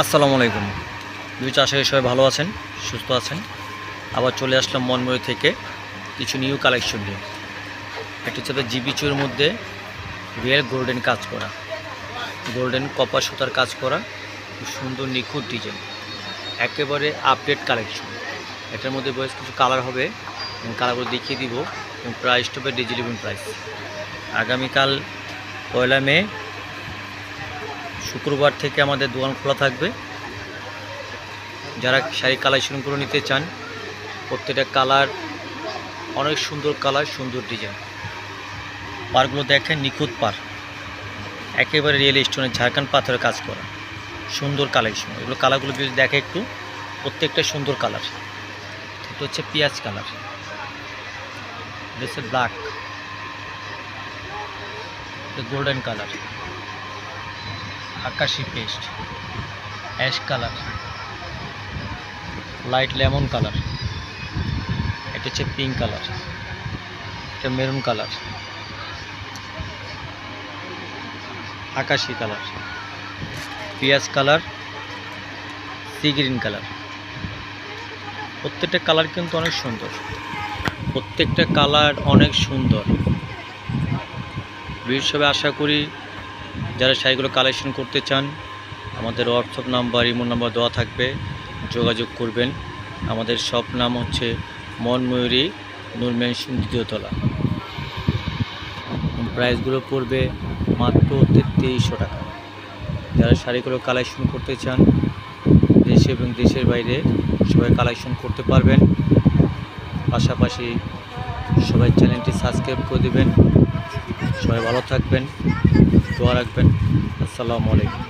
আসসালামু আলাইকুম। আশা করি সবাই ভালো আছেন, সুস্থ আছেন। আবার চলে আসলাম মনময়ূর থেকে কিছু নিউ কালেকশন নিয়ে। এটা হচ্ছে জিবি চুর মধ্যে রিয়েল গোল্ডেন কাজ করা, গোল্ডেন কপার সুতার কাজ করা, খুব সুন্দর নিখুঁত ডিজাইন, একেবারে আপডেট কালেকশন। এটার মধ্যে বয়স কিছু কালার হবে এবং কালারগুলো দেখিয়ে দিব এবং প্রাইসটা হবে ডিজিটাল প্রাইস। আগামীকাল 1 মে শুক্রবার থেকে আমাদের দোকান খোলা থাকবে। যারা শাড়ি কালেকশনগুলো নিতে চান, প্রত্যেকটা কালার অনেক সুন্দর কালার, সুন্দর ডিজাইন। পারগুলো দেখেন, নিখুঁত পার, একেবারে রিয়েল স্টোনের ঝাড়খান্ড পাথরের কাজ করা, সুন্দর কালেকশন। এগুলো কালারগুলো যদি দেখে একটু, প্রত্যেকটা সুন্দর কালার। এটা হচ্ছে পেঁয়াজ কালার, এটা হচ্ছে ব্ল্যাক, এটা গোল্ডেন কালার, আকাশি paste, ash colour, light lemon colour, এটা হচ্ছে পিঙ্ক কালার, এটা মেরুন কালার, আকাশি কালার, পেঁয়াজ কালার, সি গ্রিন কালার। প্রত্যেকটা কালার কিন্তু অনেক সুন্দর, প্রত্যেকটা কালার অনেক সুন্দর। বিশেষভাবে আশা করি যারা শাড়িগুলো কালেকশন করতে চান, আমাদের হোয়াটসঅ্যাপ নাম্বার, ইমো নাম্বার দেওয়া থাকবে, যোগাযোগ করবেন। আমাদের শপ নাম হচ্ছে মনময়ূরী, নূর মেনশন 2য় তলা। প্রাইসগুলো পড়বে মাত্র 3300 টাকা। যারা শাড়িগুলো কালেকশন করতে চান, দেশে এবং দেশের বাইরে সবাই কালেকশন করতে পারবেন। পাশাপাশি সবাই চ্যানেলটি সাবস্ক্রাইব করে দেবেন। সবাই ভালো থাকবেন, দোয়া রাখবেন। আসসালামু আলাইকুম।